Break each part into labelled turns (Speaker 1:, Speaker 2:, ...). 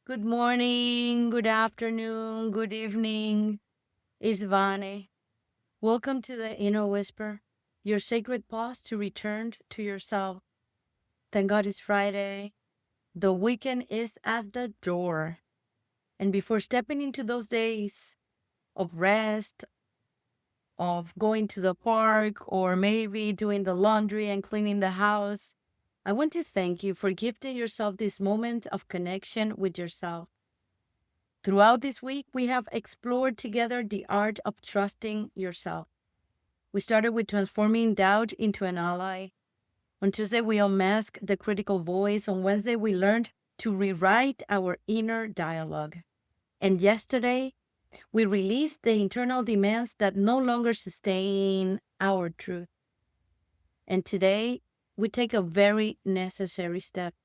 Speaker 1: Good morning, good afternoon, good evening. It's Vane. Welcome to the Inner Whisper, your sacred pause to return to yourself. Thank God it's Friday. The weekend is at the door. And before stepping into those days of rest, of going to the park, or maybe doing the laundry and cleaning the house, I want to thank you for gifting yourself this moment of connection with yourself. Throughout this week, we have explored together the art of trusting yourself. We started with transforming doubt into an ally. On Tuesday, we unmasked the critical voice. On Wednesday, we learned to rewrite our inner dialogue. And yesterday, we released the internal demands that no longer sustain our truth. And today, we take a very necessary step,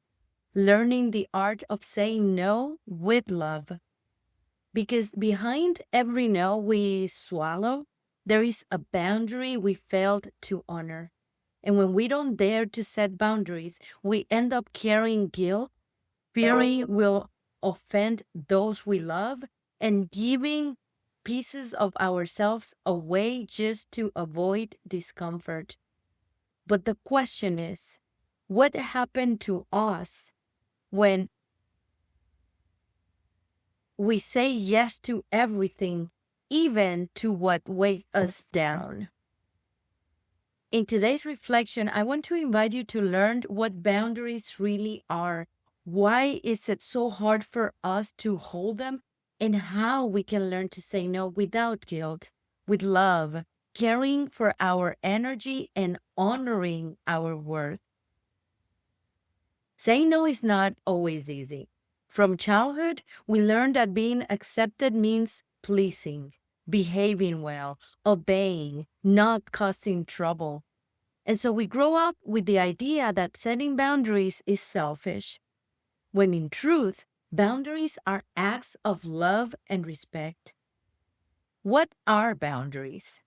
Speaker 1: learning the art of saying no with love. Because behind every no we swallow, there is a boundary we failed to honor. And when we don't dare to set boundaries, we end up carrying guilt, fearing we'll offend those we love, and giving pieces of ourselves away just to avoid discomfort. But the question is, what happened to us when we say yes to everything, even to what weighs us down? In today's reflection, I want to invite you to learn what boundaries really are. Why is it so hard for us to hold them? And how we can learn to say no without guilt, with love, caring for our energy, and honoring our worth. Saying no is not always easy. From childhood, we learn that being accepted means pleasing, behaving well, obeying, not causing trouble. And so we grow up with the idea that setting boundaries is selfish, when in truth, boundaries are acts of love and respect. What are boundaries?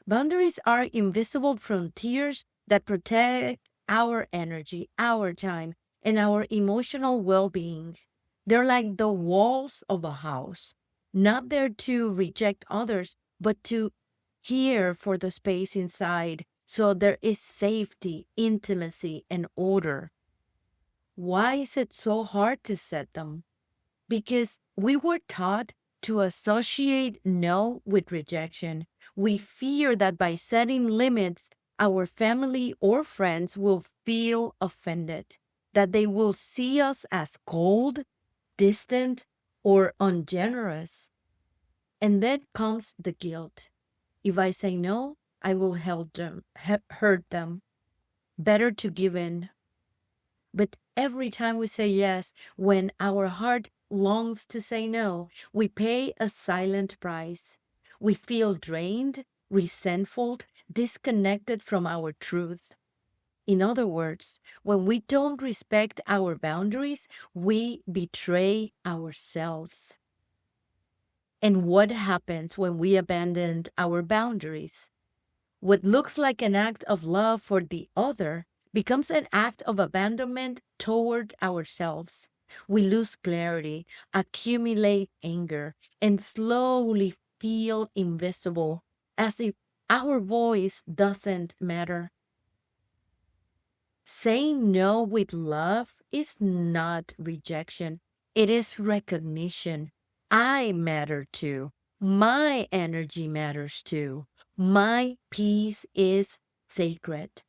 Speaker 1: Boundaries are invisible frontiers that protect our energy, our time, and our emotional well being. They're like the walls of a house, not there to reject others, but to care for the space inside so there is safety, intimacy, and order. Why is it so hard to set them? Because we were taught to associate no with rejection. We fear that by setting limits, our family or friends will feel offended, that they will see us as cold, distant, or ungenerous. And then comes the guilt. If I say no, I will hurt them. Better to give in. But every time we say yes, when our heart longs to say no, we pay a silent price. We feel drained, resentful, disconnected from our truth. In other words, when we don't respect our boundaries, we betray ourselves. And what happens when we abandon our boundaries? What looks like an act of love for the other becomes an act of abandonment toward ourselves. We lose clarity, accumulate anger, and slowly feel invisible, as if our voice doesn't matter. Saying no with love is not rejection, it is recognition. I matter too. My energy matters too. My peace is sacred.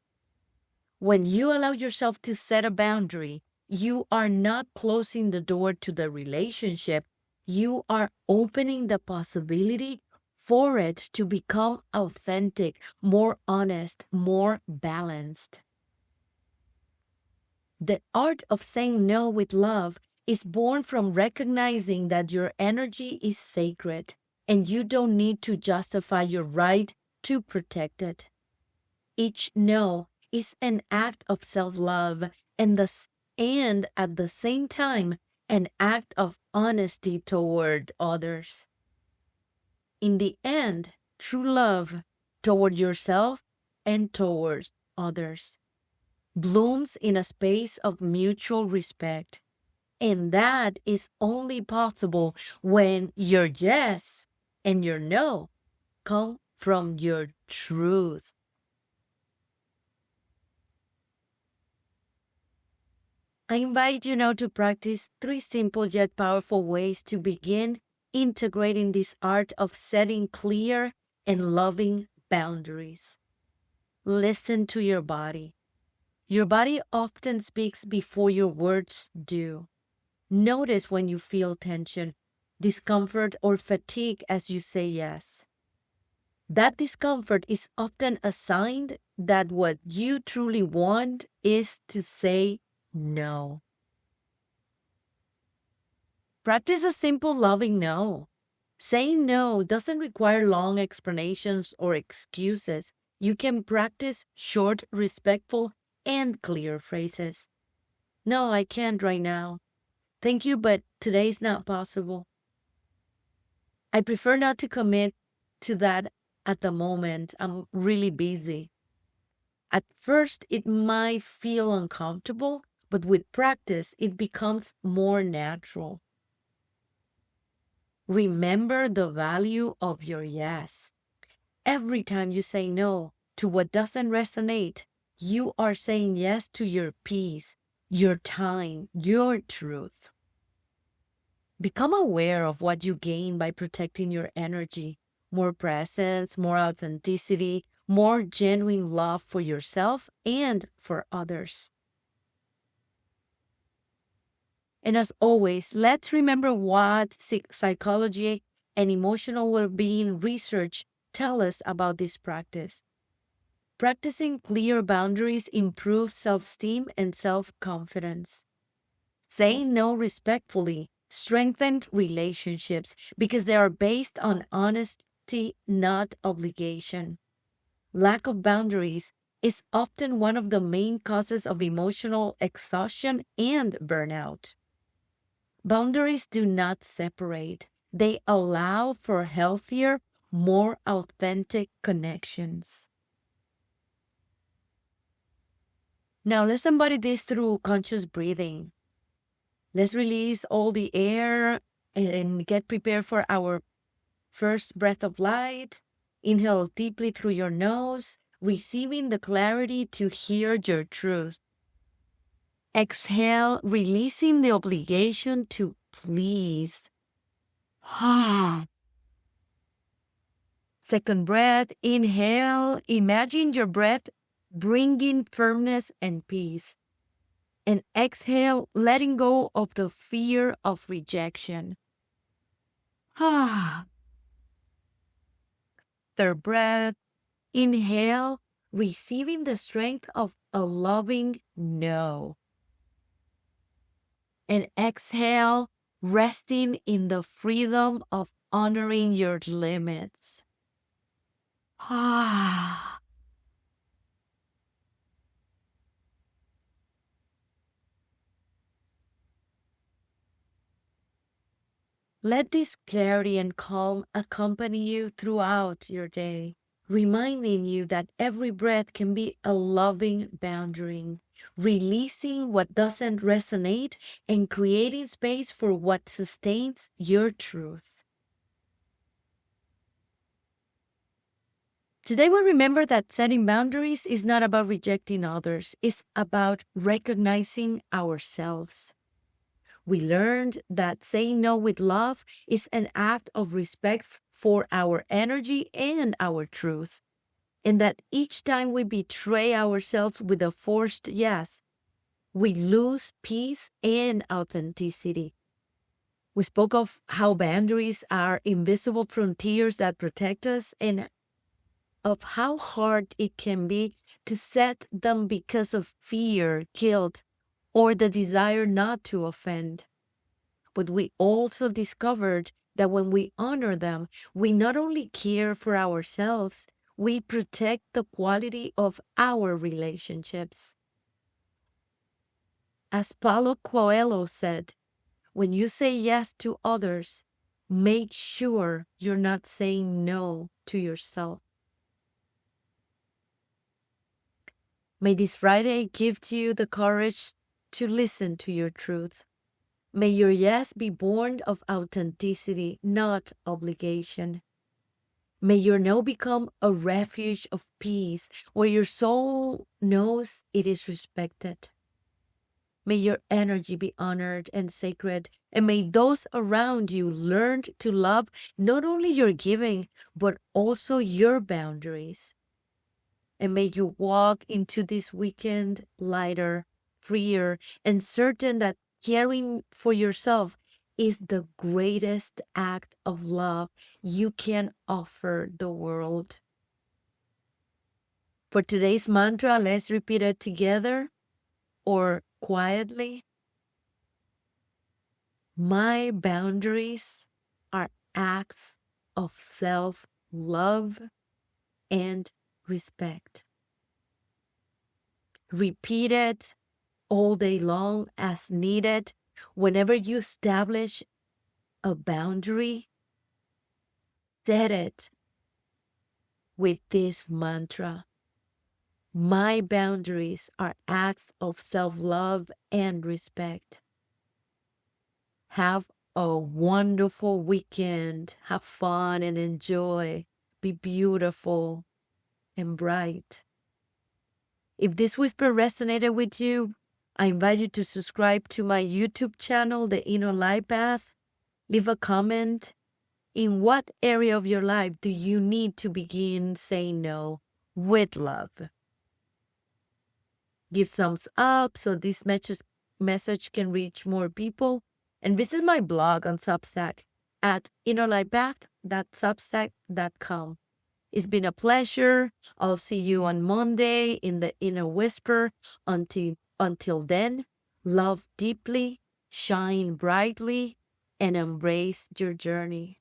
Speaker 1: When you allow yourself to set a boundary, you are not closing the door to the relationship. You are opening the possibility for it to become authentic, more honest, more balanced. The art of saying no with love is born from recognizing that your energy is sacred and you don't need to justify your right to protect it. Each no is an act of self-love and at the same time an act of honesty toward others. In the end, true love toward yourself and towards others blooms in a space of mutual respect. And that is only possible when your yes and your no come from your truth. I invite you now to practice three simple yet powerful ways to begin integrating this art of setting clear and loving boundaries. Listen to your body. Your body often speaks before your words do. Notice when you feel tension, discomfort, or fatigue as you say yes. That discomfort is often a sign that what you truly want is to say no. Practice a simple loving no. Saying no doesn't require long explanations or excuses. You can practice short, respectful, and clear phrases. No, I can't right now. Thank you, but today's not possible. I prefer not to commit to that at the moment. I'm really busy. At first, it might feel uncomfortable, but with practice, it becomes more natural. Remember the value of your yes. Every time you say no to what doesn't resonate, you are saying yes to your peace, your time, your truth. Become aware of what you gain by protecting your energy. More presence, more authenticity, more genuine love for yourself and for others. And as always, let's remember what psychology and emotional well-being research tell us about this practice. Practicing clear boundaries improves self-esteem and self-confidence. Saying no respectfully strengthens relationships because they are based on honesty, not obligation. Lack of boundaries is often one of the main causes of emotional exhaustion and burnout. Boundaries do not separate. They allow for healthier, more authentic connections. Now let's embody this through conscious breathing. Let's release all the air and get prepared for our first breath of light. Inhale deeply through your nose, receiving the clarity to hear your truth. Exhale, releasing the obligation to please. Second breath, inhale, imagine your breath bringing firmness and peace. And exhale, letting go of the fear of rejection. Third breath, inhale, receiving the strength of a loving no. And exhale, resting in the freedom of honoring your limits. Let this clarity and calm accompany you throughout your day, reminding you that every breath can be a loving boundary, releasing what doesn't resonate and creating space for what sustains your truth. Today, we remember that setting boundaries is not about rejecting others, it's about recognizing ourselves. We learned that saying no with love is an act of respect for our energy and our truth, and that each time we betray ourselves with a forced yes, we lose peace and authenticity. We spoke of how boundaries are invisible frontiers that protect us and of how hard it can be to set them because of fear, guilt, or the desire not to offend. But we also discovered that when we honor them, we not only care for ourselves, we protect the quality of our relationships. As Paulo Coelho said, when you say yes to others, make sure you're not saying no to yourself. May this Friday give to you the courage to listen to your truth. May your yes be born of authenticity, not obligation. May your no become a refuge of peace where your soul knows it is respected. May your energy be honored and sacred, and may those around you learn to love not only your giving, but also your boundaries. And may you walk into this weekend lighter, freer, and certain that caring for yourself is the greatest act of love you can offer the world. For today's mantra, let's repeat it together or quietly. My boundaries are acts of self-love and respect. Repeat it all day long as needed. Whenever you establish a boundary, set it with this mantra. My boundaries are acts of self-love and respect. Have a wonderful weekend. Have fun and enjoy. Be beautiful and bright. If this whisper resonated with you, I invite you to subscribe to my YouTube channel, The Inner Light Path. Leave a comment. In what area of your life do you need to begin saying no with love? Give thumbs up so this message can reach more people. And visit my blog on Substack at innerlightpath.substack.com. It's been a pleasure. I'll see you on Monday in the Inner Whisper. Until then, love deeply, shine brightly, and embrace your journey.